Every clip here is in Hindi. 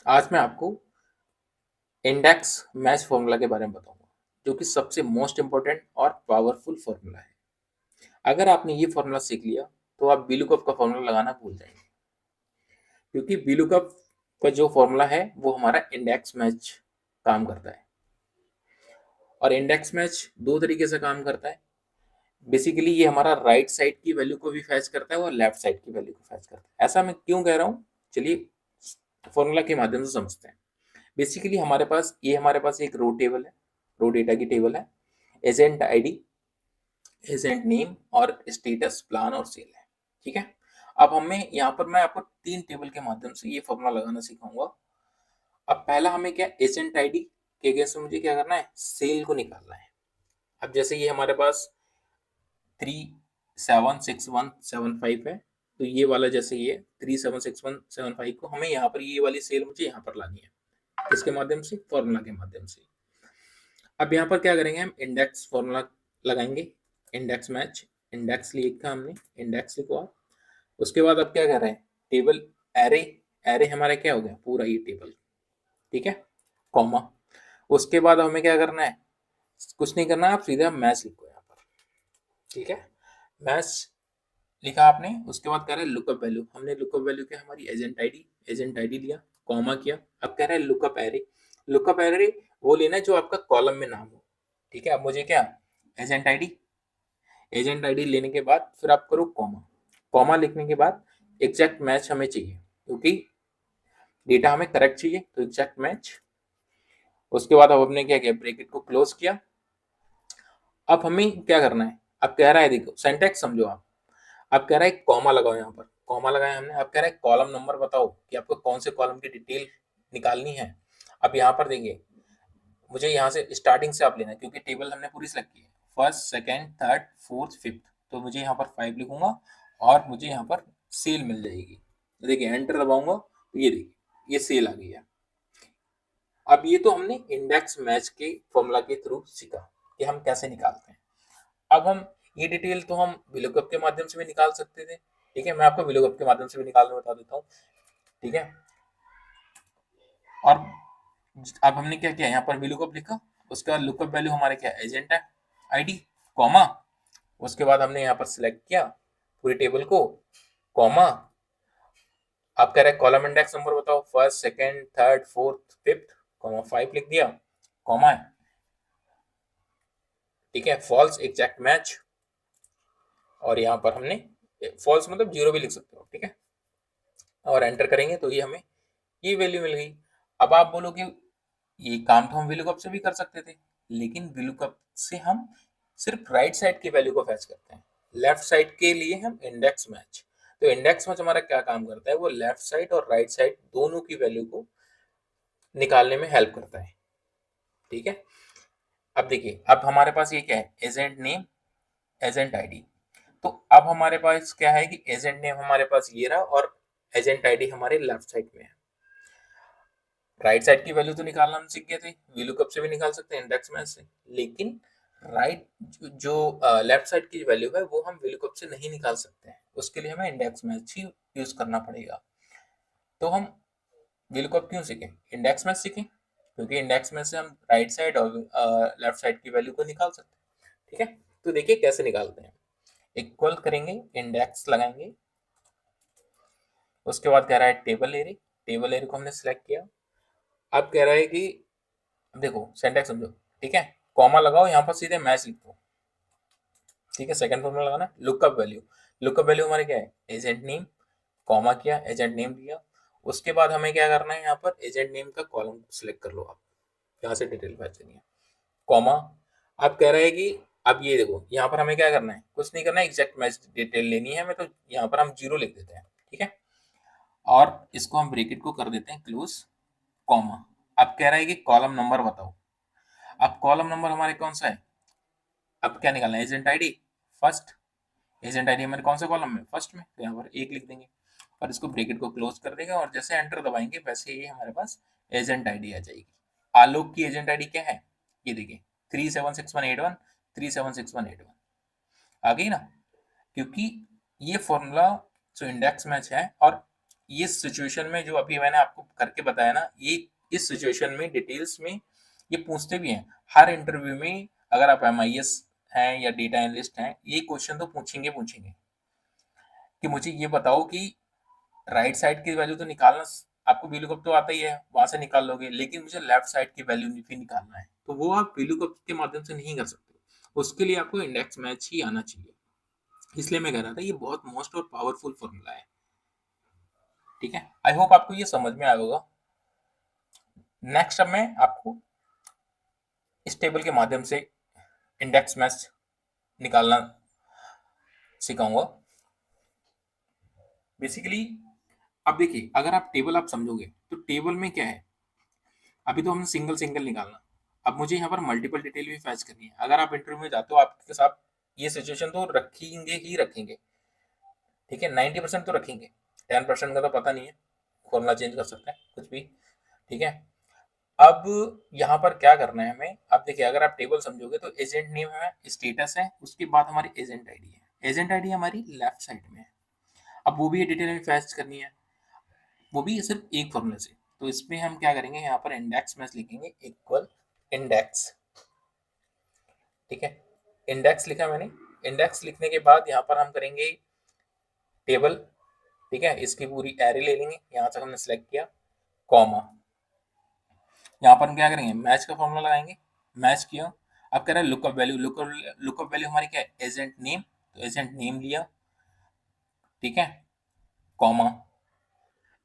आज मैं आपको इंडेक्स मैच फॉर्मूला के बारे में बताऊंगा, जो कि सबसे मोस्ट इम्पोर्टेंट और पावरफुल फॉर्मूला है। अगर आपने ये फॉर्मूला सीख लिया तो आप VLOOKUP का फॉर्मूला लगाना भूल जाएंगे, क्योंकि VLOOKUP का जो फॉर्मूला है वो हमारा इंडेक्स मैच काम करता है। और इंडेक्स मैच दो तरीके से काम करता है। बेसिकली ये हमारा राइट साइड की वैल्यू को भी फैच करता है और लेफ्ट साइड की वैल्यू को फैच करता है। ऐसा मैं क्यों कह रहा हूँ, चलिए फॉर्मूला के माध्यम से समझते हैं। बेसिकली हमारे पास एक रो टेबल है, रो डेटा की टेबल है। एजेंट आईडी, एजेंट नेम और स्टेटस, प्लान और सेल है। ठीक है। अब हमें यहाँ पर मैं आपको तीन टेबल के माध्यम से ये फॉर्मूला लगाना सिखाऊंगा। अब पहला हमें क्या, एजेंट आईडी के अगेंस्ट में मुझे क्या करना है, सेल को निकालना है। अब जैसे ये हमारे पास 376175 है, तो ये वाला जैसे ये 376175 को हमें यहाँ पर ये वाली सेल मुझे यहाँ पर लानी है। किसके माध्यम से, फॉर्मूला के माध्यम से। अब यहाँ पर क्या करेंगे, हम इंडेक्स फॉर्मूला लगाएंगे। इंडेक्स मैच, इंडेक्स लिखा हमने, इंडेक्स लिखवा। उसके बाद अब क्या कर रहे हैं, टेबल एरे, एरे हमारा क्या हो गया, पूरा ये टेबल। ठीक है, कॉमा। उसके बाद हमें क्या करना है, कुछ नहीं करना, आप सीधा मैच लिखो यहाँ पर। ठीक है, मैच लिखा आपने। उसके बाद कह रहा है लुकअप वैल्यू, हमने लुकअप वैल्यू क्या, हमारी एजेंट आईडी, एजेंट आईडी लिया, कॉमा किया। अब कह रहा है लुकअप एरे, लुकअप एरे वो लेना है जो आपका कॉलम में नाम हो। ठीक है, अब मुझे क्या, एजेंट आईडी, एजेंट आईडी लेने के बाद फिर आप करो कॉमा। कॉमा लिखने के बाद एग्जैक्ट मैच हमें चाहिए, क्योंकि डेटा हमें करेक्ट चाहिए, तो एग्जैक्ट मैच। उसके बाद अब हमने क्या किया, ब्रैकेट को क्लोज किया। अब हमें क्या करना है, अब कह रहा है, देखो सेंटेक्स समझो आप। अब कह रहा है कॉमा लगाओ, यहाँ पर कॉमा लगाया हमने। अब कह रहा है कॉलम नंबर बताओ कि आपको कौन से कॉलम की डिटेल निकालनी है। अब यहाँ पर देखिए, मुझे यहाँ से स्टार्टिंग से आप लेना है, क्योंकि टेबल हमने पूरी सेलेक्ट की है, first second third fourth fifth. तो मुझे यहाँ पर 5 लिखूंगा और मुझे यहाँ पर सेल मिल जाएगी। देखिए एंटर दबाऊंगा तो ये देखिए ये सेल आ गई है। अब ये तो हमने इंडेक्स मैच के फॉर्मूला के थ्रू सीखा कि हम कैसे निकालते हैं। अब हम ये डिटेल तो हम विलुकअप के माध्यम से भी निकाल सकते थे। ठीक है, मैं आपको विलुकअप के माध्यम से भी निकालना बता देता हूँ। ठीक है, और अब हमने क्या किया, यहाँ पर विलुकअप लिखा। उसके बाद लुकअप वैल्यू हमारे क्या, एजेंट है आईडी, कॉमा। उसके बाद हमने यहाँ पर सिलेक्ट किया पूरी टेबल को, कॉमा। अब कह रहा है कॉलम इंडेक्स नंबर बताओ, first second third fourth fifth, comma 5 लिख दिया, कॉमा है। ठीक है, फॉल्स एग्जैक्ट मैच। और यहाँ पर हमने फॉल्स मतलब जीरो भी लिख सकते हो। ठीक है, और एंटर करेंगे तो ये हमें ये वैल्यू मिल गई। अब आप बोलोगे ये काम तो हम VLOOKUP से भी कर सकते थे, लेकिन VLOOKUP से हम सिर्फ राइट साइड की वैल्यू को फैच करते हैं, लेफ्ट साइड के लिए हम इंडेक्स मैच। तो इंडेक्स मैच हमारा क्या काम करता है, वो लेफ्ट साइड और राइट साइड दोनों की वैल्यू को निकालने में हेल्प करता है। ठीक है, अब देखिए, अब हमारे पास ये क्या है, एजेंट नेम, एजेंट आईडी। तो अब हमारे पास क्या है कि एजेंट नेम हमारे पास ये रहा और एजेंट आईडी हमारे लेफ्ट साइड में है। राइट साइड की वैल्यू तो निकालना हम सीख गए थे, VLOOKUP से भी निकाल सकते हैं, इंडेक्स मैच से। लेकिन राइट जो लेफ्ट साइड की वैल्यू है वो हम VLOOKUP से नहीं निकाल सकते हैं, उसके लिए हमें इंडेक्स मैच ही यूज करना पड़ेगा। तो हम VLOOKUP क्यों सीखें, इंडेक्स मैच सीखें, क्योंकि इंडेक्स मैच से हम राइट साइड और लेफ्ट साइड की वैल्यू को निकाल सकते हैं। ठीक है, तो देखिए कैसे निकालते हैं। इक्वल करेंगे, इंडेक्स लगाएंगे। उसके बाद कह रहा है टेबल एरे, टेबल एरे को हमने सिलेक्ट किया। अब कह रहा है कि देखो सिंटैक्स समझो। ठीक है, कॉमा लगाओ, यहाँ पर सीधे मैच लिख दो। ठीक है, सेकंड फॉर्मूला लगाना, लुकअप वैल्यू। लुकअप वैल्यू हमारे क्या है, एजेंट नेम, कॉमा किया, एजेंट नेम दिया। उसके बाद हमें क्या करना है, यहाँ पर एजेंट नेम का कॉलम सिलेक्ट कर लो आप, यहाँ से डिटेल फैच करनी है, कॉमा। अब कह रहा है कि अब ये देखो, यहाँ पर हमें क्या करना है, कुछ नहीं करना है, एग्जैक्ट मैच डिटेल लेनी है हमें, तो यहाँ पर हम जीरो लिख देते हैं। ठीक है, और इसको हम ब्रैकेट को कर देते हैं क्लोज, कॉमा। अब कह रहा है कि कॉलम नंबर बताओ। अब कॉलम नंबर हमारे कौन सा है, अब क्या निकालना है, agent ID first, agent ID हमारे कौन से कॉलम में, फर्स्ट में, तो यहाँ पर एक लिख देंगे और इसको ब्रैकेट को क्लोज कर देंगे, और जैसे एंटर दबाएंगे वैसे ये हमारे पास एजेंट आईडी आ जाएगी। आलोक की एजेंट आईडी क्या है, ये देखिए 376181, 376181 आ गई ना, क्योंकि ये फॉर्मूला जो इंडेक्स मैच है और ये सिचुएशन में जो अभी मैंने आपको करके बताया ना, ये इस सिचुएशन में डिटेल्स में ये पूछते भी हैं हर इंटरव्यू में। अगर आप MIS हैं या डेटा एनालिस्ट हैं, ये क्वेश्चन तो पूछेंगे कि मुझे ये बताओ कि राइट साइड की वैल्यू तो निकालना, आपको VLOOKUP तो आता ही है, वहां से निकाल लोगे, लेकिन मुझे लेफ्ट साइड की वैल्यू भी निकालना है, तो वो आप VLOOKUP के माध्यम से नहीं कर सकते। उसके लिए आपको इंडेक्स मैच ही आना चाहिए। इसलिए मैं कह रहा था ये बहुत मोस्ट और पावरफुल फॉर्मूला है। ठीक है, आई होप आपको ये समझ में आया होगा। नेक्स्ट अब मैं आपको इस टेबल के माध्यम से इंडेक्स मैच निकालना सिखाऊंगा। बेसिकली अब देखिए, अगर आप टेबल आप समझोगे तो टेबल में क्या है, अभी तो हमने सिंगल सिंगल निकालना, अब मुझे यहाँ पर मल्टीपल डिटेल भी फैच करनी है। अगर आप इंटरव्यू में जाते हो, आपके साथ ये सिचुएशन तो रखेंगे ही रखेंगे, ठीक है, 90% तो रखेंगे, 10% का तो पता नहीं है, फॉर्मूला चेंज कर सकते हैं कुछ भी। ठीक है, अब यहाँ पर क्या करना है हमें, अब देखिए अगर आप टेबल समझोगे तो एजेंट नेम है, स्टेटस है, उसके बाद हमारी एजेंट आईडी है। एजेंट आईडी हमारी लेफ्ट साइड में है। अब वो भी डिटेल हमें फैच करनी है, वो भी सिर्फ एक फॉर्मूले से। तो इसमें हम क्या करेंगे, यहाँ पर इंडेक्स मैच लिखेंगे इक्वल इंडेक्स। ठीक है, इंडेक्स लिखा मैंने। इंडेक्स लिखने के बाद यहाँ पर हम करेंगे टेबल। ठीक है, इसकी पूरी एरे ले लेंगे, यहाँ तक हमने सेलेक्ट किया, कॉमा, यहाँ पर हम क्या करेंगे, मैच का फॉर्मूला लगाएंगे, मैच किया। अब कह रहा है लुकअप वैल्यू, लुकअप वैल्यू हमारी क्या है, एजेंट नेम, तो एजेंट नेम लिया। ठीक है, कॉमा,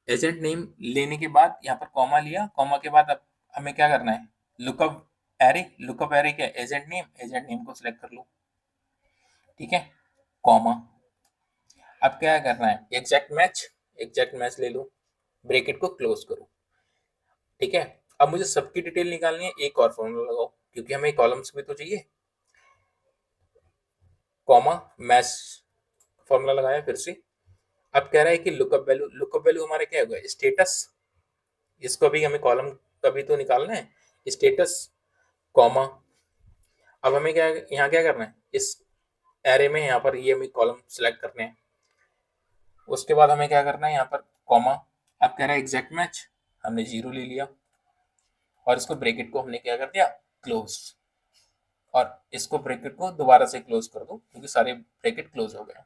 एजेंट नेम लेने के बाद यहाँ पर कॉमा लिया, कॉमा के बाद अब हमें क्या करना है, लुकअप एरे, लुकअप एरे क्या है, एजेंट नेम को सिलेक्ट कर लो। ठीक है, कॉमा, अब क्या करना है, एग्जैक्ट मैच ले लो, ब्रैकेट को क्लोज करो। ठीक है, अब मुझे सबकी डिटेल निकालनी है, एक और फॉर्मूला लगाओ क्योंकि हमें कॉलम्स भी तो चाहिए, कॉमा, मैच फॉर्मूला लगाया फिर से। अब कह रहा है कि लुकअप वैल्यू हमारे क्या होगा, स्टेटस, इसको भी हमें कॉलम कभी तो निकालना है, स्टेटस, कॉमा। अब हमें क्या यहाँ क्या करना है, इस एरे में यहाँ पर ये हमें कॉलम सिलेक्ट करने हैं। उसके बाद हमें क्या करना है, यहाँ पर कॉमा। अब कह रहा है एग्जैक्ट मैच, हमने 0 ले लिया और इसको ब्रैकेट को हमने क्या कर दिया, क्लोज, और इसको ब्रैकेट को दोबारा से क्लोज कर दो क्योंकि सारे ब्रैकेट क्लोज हो गए।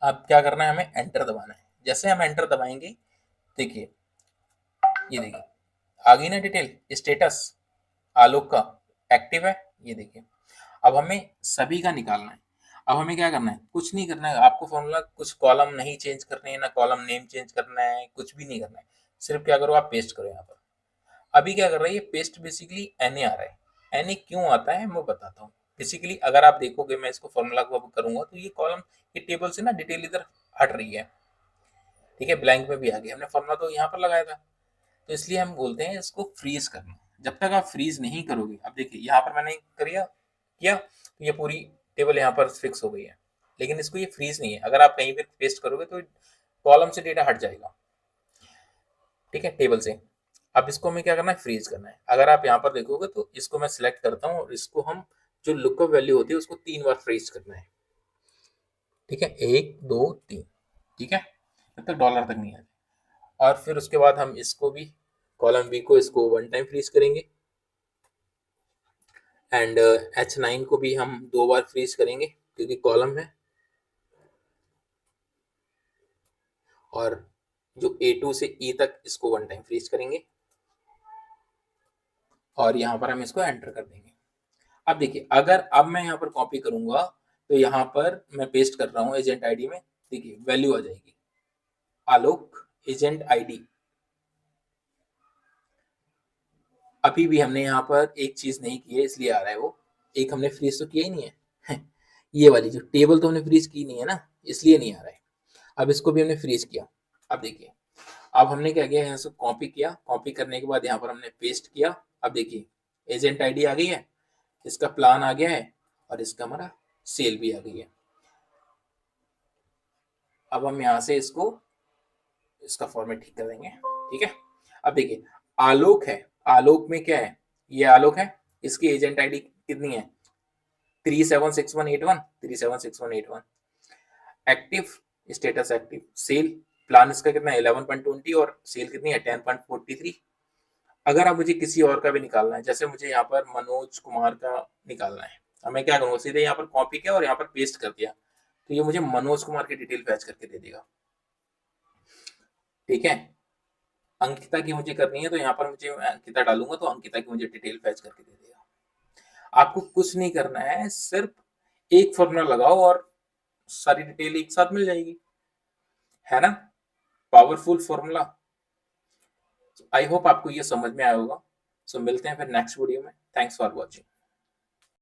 अब क्या करना है, हमें एंटर दबाना है। जैसे हम एंटर दबाएंगे, देखिए ये देखिए आ गई ना डिटेल, स्टेटस आलोक का एक्टिव है, ये देखिए। अब हमें सभी का निकालना है। अब हमें क्या करना है, कुछ नहीं करना है आपको, फॉर्मूला कुछ कॉलम नहीं चेंज करने हैं, ना कॉलम नेम चेंज करना है, कुछ भी नहीं करना है। सिर्फ क्या करो, आप पेस्ट करो यहाँ पर। अभी क्या कर रहा है ये पेस्ट, बेसिकली एन ए आ रहा है। एन ए क्यों आता है मैं बताता हूँ। बेसिकली अगर आप देखोगे, मैं इसको फॉर्मूला को करूंगा तो ये कॉलम, ये टेबल से ना डिटेल इधर हट रही है। ठीक है, ब्लैंक में भी आ गया, हमने फॉर्मूला तो यहाँ पर लगाया था, तो इसलिए हम बोलते हैं इसको फ्रीज करना। जब तक आप फ्रीज नहीं करोगे, अब देखिए यहाँ पर मैंने करिया किया तो ये पूरी टेबल यहाँ पर फिक्स हो गई है, लेकिन इसको ये फ्रीज नहीं है। अगर आप कहीं पर पेस्ट करोगे तो कॉलम से डेटा हट जाएगा, ठीक है, टेबल से। अब इसको हमें क्या करना है, फ्रीज करना है। अगर आप यहाँ पर देखोगे तो इसको मैं सिलेक्ट करता हूँ और इसको हम जो लुकअप वैल्यू होती है उसको 3 बार फ्रीज करना है। ठीक है, 1 2 3, ठीक है, जब तक डॉलर तक नहीं आए। और फिर उसके बाद हम इसको भी, कॉलम बी को, इसको 1 टाइम फ्रीज करेंगे, एंड H9 को भी हम 2 बार फ्रीज करेंगे क्योंकि कॉलम है। और जो A2 से E तक इसको 1 टाइम फ्रीज करेंगे और यहाँ पर हम इसको एंटर कर देंगे। अब देखिए, अगर अब मैं यहाँ पर कॉपी करूंगा तो यहाँ पर मैं पेस्ट कर रहा हूँ एजेंट आईडी में, देखिए वैल्यू आ जाएगी आलोक एजेंट आईडी। अभी भी हमने यहाँ पर एक चीज नहीं की है इसलिए आ रहा है वो, एक हमने फ्रीज तो किया ही नहीं है ये वाली जो टेबल तो हमने फ्रीज की नहीं है ना, इसलिए नहीं आ रहा है। अब इसको भी हमने फ्रीज किया। अब देखिए, अब हमने क्या किया, यहाँ से कॉपी किया, कॉपी करने के बाद यहाँ पर हमने पेस्ट किया। अब देखिए एजेंट आईडी आ गई है, इसका प्लान आ गया है और इसका हमारा सेल भी आ गई है। अब हम यहाँ से इसको, इसका फॉर्मेट ठीक कर देंगे। ठीक है, अब देखिए आलोक है, आलोक में क्या है, ये आलोक है, इसकी एजेंट आईडी कितनी है, 376181, 376181। Active, status active, cell plan इसका कितना है 11.20 और सेल कितनी है 10.43। अगर आप मुझे किसी और का भी निकालना है, जैसे मुझे यहाँ पर मनोज कुमार का निकालना है, अब मैं क्या करूँगा, सीधे यहाँ पर कॉपी किया और यहाँ पर पेस्ट कर दिया, तो ये मुझे मनोज कुमार की डिटेल फैच करके दे देगा। ठीक है, अंकिता की मुझे करनी है तो यहाँ पर मुझे अंकिता डालूंगा तो अंकिता की मुझे डिटेल फैच करके दे देगा। आपको कुछ नहीं करना है, सिर्फ एक फॉर्मूला लगाओ और सारी डिटेल एक साथ मिल जाएगी, है ना, पावरफुल फॉर्मूला। आई होप आपको ये समझ में आया होगा। सो मिलते हैं फिर नेक्स्ट वीडियो में। Thanks for watching.